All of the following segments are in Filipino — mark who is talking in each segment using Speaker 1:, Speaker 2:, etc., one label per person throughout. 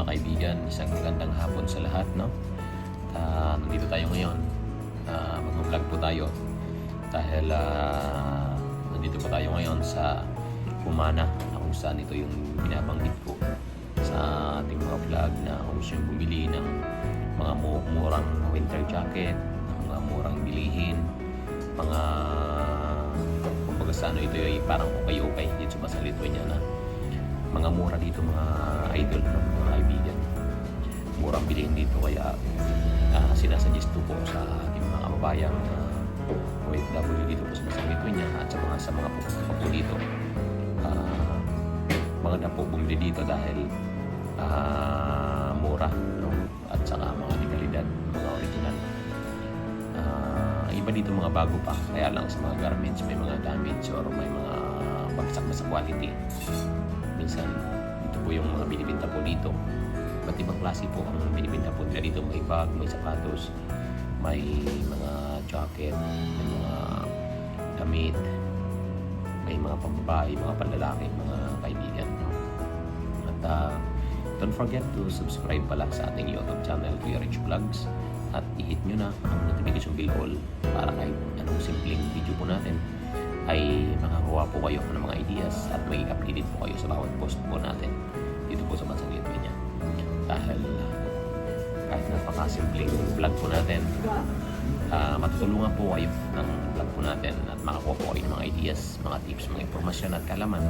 Speaker 1: mga kaibigan, isang magandang hapon sa lahat, no? Nandito tayo ngayon, mag-vlog po tayo dahil nandito po tayo ngayon sa Humana, kung saan ito yung binabanggit ko sa ating mga vlog na kung siyang bumili ng mga murang winter jacket, ng mga murang bilihin, mga kumbaga sa ano, ito ay parang ukay-ukay dito sa Lithuania na mga mura dito, mga idol, no? Mga kaibigan, murang bilhin dito, kaya sinasuggest ko po sa ating mga kababayang OFW dito po sa Lithuania at sa mga pupunta po dito, maganda po bumili dito dahil mura, no? At saka mga dekalidad, mga original. Iba dito mga bago pa, kaya lang sa mga garments may mga damage or may mga bagsak na sa quality. Minsan ito po yung mga binibenta po dito. Ba't ibang klase po ang binibenta po nila dito. May bag, may sapatos, may mga jacket, may mga damit, may mga pambabae, mga panlalaki, mga kaibigan, no? At don't forget to subscribe pala sa ating YouTube channel, Kuya Rich Vlogs, at i-hit nyo na ang notification bell all para kahit anong simpleng video po natin ay makakuha po kayo ng mga ideas at may updated po kayo sa bawat post po natin dito po sa bansang Lithuania. Dahil kahit napakasimpleng vlog po natin, matutulungan po kayo ng vlog po natin at makakuha po kayo ng mga ideas, mga tips, mga impormasyon at kalaman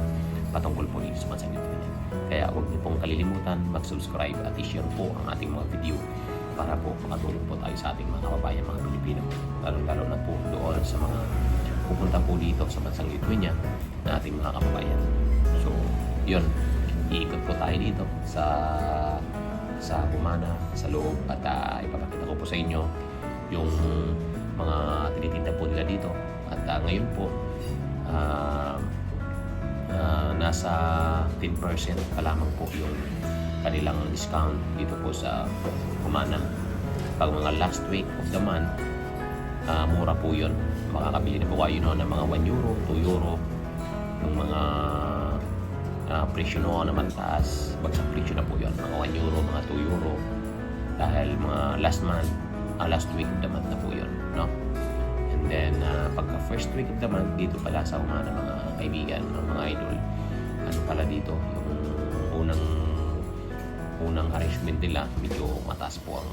Speaker 1: patungkol po dito sa bansang Lithuania. Kaya huwag niyo pong kalilimutan mag-subscribe at i-share po ang ating mga video para po makatulong po tayo sa ating mga kababayan, mga Pilipino, lalo na po doon sa mga pupunta po dito sa bansang Lithuania na ating mga kababayan. So, yun, iikot po tayo dito sa Humana, sa loob, at ipapakita ko po sa inyo yung mga tinitinda po nila dito. At ngayon po, nasa 10% pa lamang po yung kanilang discount dito po sa Humana. Pag mga last week of the month, mura po yun. Makakabili na po kayo no, ng mga 1 euro, 2 euro, yung mga presyo no naman taas, bagsak presyo na po yun, mga 1 euro, mga 2 euro, dahil mga last month, last week of the month na po yun, no? And then pagka first week of the month dito pala sa Humana, mga kaibigan, mga idol, ano pala dito, yung unang arrangement nila, medyo mataas po ang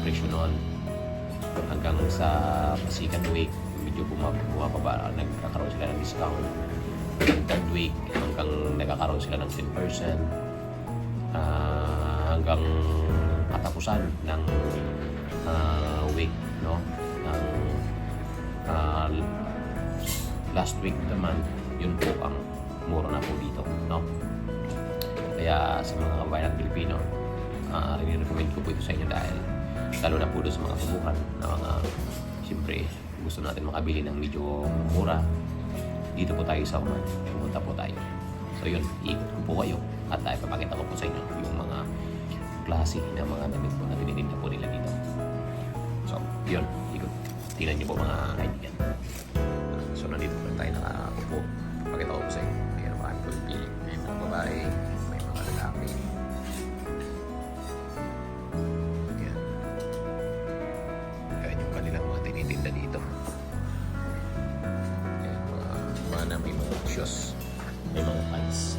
Speaker 1: presyo noon, hanggang sa second week medyo bumababa, nagkakaroon sila ng discount. Third week hanggang nagkakaroon sila ng 10%, hanggang katapusan ng week, no, ng last week of the month, yun po ang mura na po dito, no? Kaya sa mga kabayan Pilipino, rin-recommend ko po ito sa inyo dahil lalo na po doon sa mga subukan na mga siyempre gusto natin makabili ng medyo mura. Dito po tayo sa Humana, pumunta po tayo. So yun, iikot ko po kayo at ipapakita ko po sa inyo yung mga klase ng mga damit po na tinitinda po nila dito. So yun, ikot. Tingnan niyo po mga kaibigan. So nandito po tayo nakaupo. Pakita ko po sa inyo. Ayan, marami po pili. May mga babae, may mga lalaki. Ayan. Ayan yung kanilang mga tinitinda dito. Na may mga shoes, may mga pants,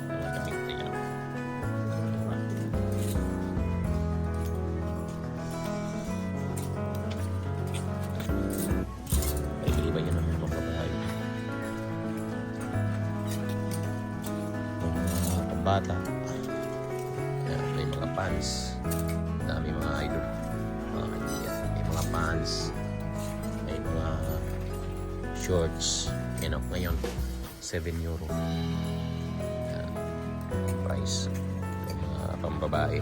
Speaker 1: mga damit na yan. May iba yan ang mga babae, mga pambata. May mga pants, dami mga idol, mga kaibigan. May mga pants, may mga shorts, ngayon 7 euro price. Ito mga pambabae.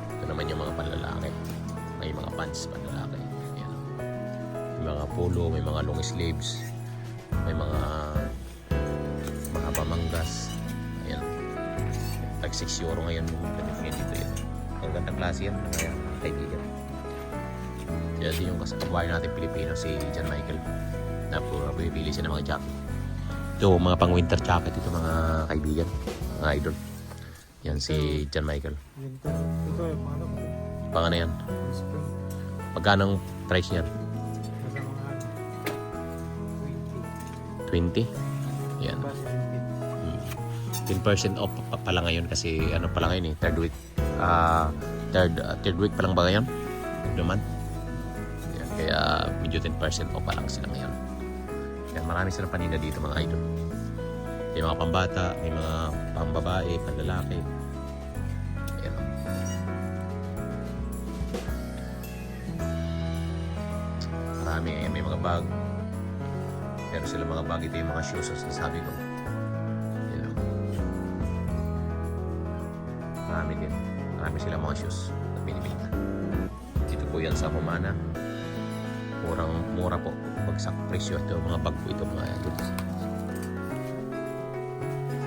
Speaker 1: Ito naman yung mga panlalaki, may mga pants panlalaki. Ayan. May mga polo, may mga long sleeves, may mga pamanggas. Ayan, tag 6 euro ngayon dito yun. Ang gandang klase yan mga kaibigan. Kaya din yung kasabayan natin Pilipino, si John Michael, na puro bibili siya ng mga jacket. Ito, mga pang winter jacket ito mga kaibigan, mga idol. Yan si John Michael.
Speaker 2: Ito yung ano,
Speaker 1: Pang ano yan?
Speaker 2: spring.
Speaker 1: Magkano ang price niyan?
Speaker 2: Nasa mga ano,
Speaker 1: 20? Yan.
Speaker 2: 20. Basta
Speaker 1: 10% off pala ngayon kasi ano pala ngayon third week. Third week pa lang ba ngayon? Naman. Yan, kaya medyo 10% off pa lang sila ngayon. Yan, marami silang paninda dito mga idol. May mga pambata, may mga pambabae, panlalaki. Yan. Marami, ayan, may mga bag. Pero sila mga bag, ito yung mga shoes as nasabi ko. Yan. Marami din. Marami silang mga shoes na binibenta. Dito po yan sa Humana. Mura po. Bagsak presyo. Ito mga bag po ito mga idol.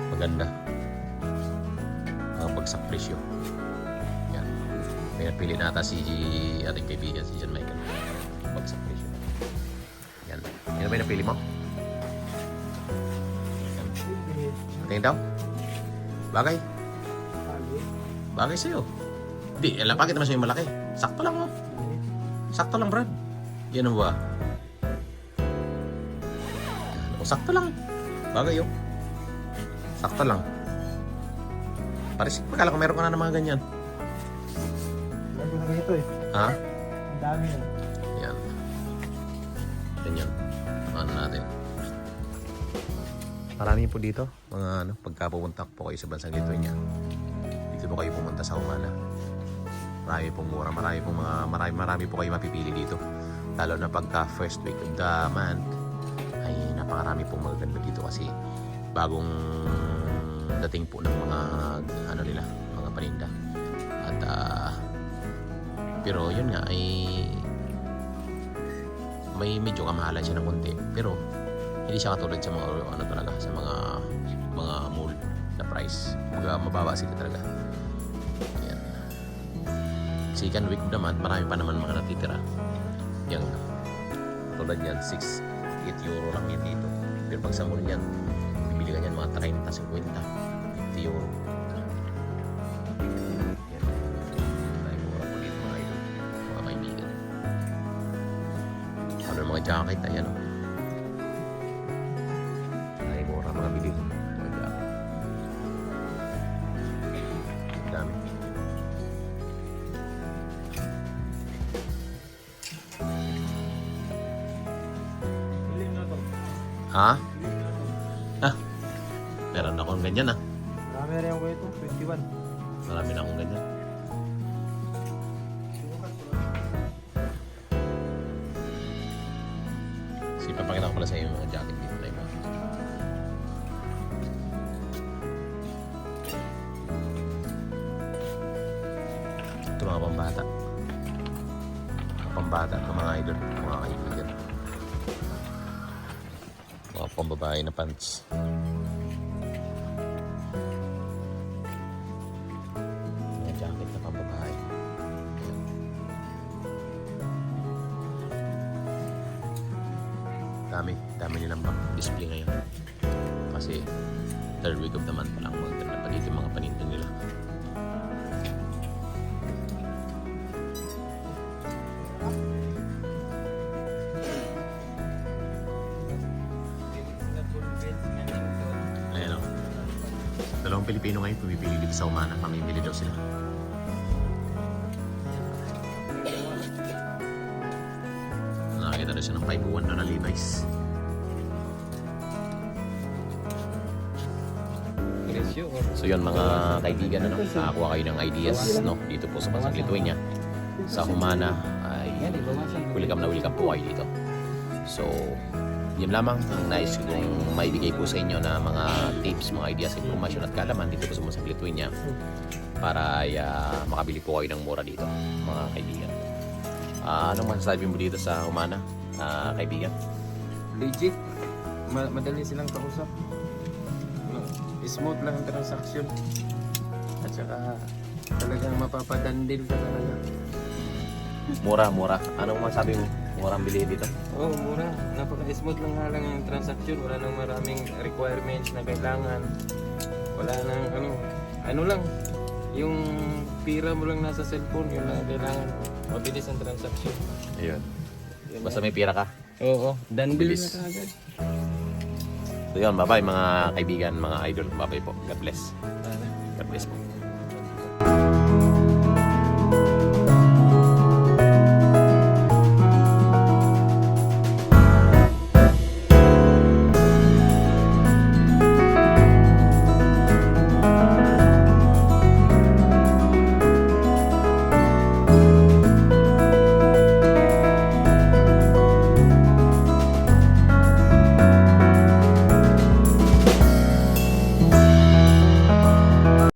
Speaker 1: Maganda. Mga bagsak presyo. Yan. May napili nata si ating kaibigan si John Michael. Bagsak presyo. Yan. Yan ba yung napili mo? Yan. Tingin daw? Bagay? Bagay sa'yo. Di, bakit naman sa'yo yung malaki? Sakto lang mo. Sakto lang, Brad. Yan ang ba? O, sakto lang. Bagay yun. Sakto lang. Paris, pagkala ko meron ka na ng mga ganyan.
Speaker 2: Lagi na ito eh.
Speaker 1: Ha?
Speaker 2: Ang dami yan.
Speaker 1: Yan. Ganyan. Ano natin. Marami po dito. Mga ano, pagka pupunta po kayo sa bansang Lithuania. Dito po kayo pumunta sa Humana. Marami pong mura. Marami po kayo mapipili dito. Lalo na pagka first week of the month ay napakarami pong magaganda dito kasi bagong dating po ng mga ano nila, mga paninda. At pero yun nga ay may medyo kamahalan siya ng konti. Pero hindi siya katulad sa mga ano talaga, sa mga mall na price. Mababa sila talaga. Ayan. Second week of the month, marami pa naman mga natitira. Yung tulad yan, 8 euro lang yan dito. Pero pag sa mall yan, bibili ka yan mga 30, 50, 50 euro. Yan. Ay, mura po dito mga idol, mga kaibigan. Ano yung mga jacket, ayan o. Ay, mura mga bili. Mga jacket. Ang dami.
Speaker 2: Ilim na to.
Speaker 1: Ha? Meron akong ganyan
Speaker 2: Marami rin ako ito. 21.
Speaker 1: Marami na akong ganyan. Sige, papakita ko pala sa iyo yung mga jacket dito na iba. Ito mga pambata. Mga pambata ito mga idol, mga kaibigan. Mga pambabae na pants. Mga jacket na pambabae. Ayan. Dami nilang display ngayon. Kasi third week of the month pa lang maganda pa dito yung mga paninda nila. Ayan o. Dalawang Pilipino ngayon pumipili dito sa Humana. Pamimili daw sila. Nakakita na siya ng 5-1 na Levi's. So yun mga kaibigan, ano, nakakuha kayo ng ideas no, dito po sa bansang Lithuania. Sa Humana ay welcome po kayo dito. So yun lamang ang nais kong maibigay po sa inyo na mga tips, mga ideas, information at kalaman dito po sa bansang Lithuania para ay makabili po kayo ng mura dito mga kaibigan. Anong masasabi mo dito sa Humana, kaibigan?
Speaker 2: Legit. Madali silang kausap. Smooth lang ang transaction. At saka talagang mapapadandil ka talaga.
Speaker 1: Mura. Anong masabi mo? Murang bilhin dito.
Speaker 2: Oh, mura. Napaka-smooth lang nga lang yung transaction. Wala nang maraming requirements na kailangan. Wala nang ano lang. Yung pira mo lang nasa cellphone, yun lang ang kailangan. Mabilis ang transaction.
Speaker 1: Ayun.
Speaker 2: Yun
Speaker 1: Basta
Speaker 2: lang.
Speaker 1: may pira ka.
Speaker 2: Oo, done deal
Speaker 1: Bilis.
Speaker 2: na kagad.
Speaker 1: So yun, bye-bye mga kaibigan, mga idol. Bye-bye po. God bless. God bless po.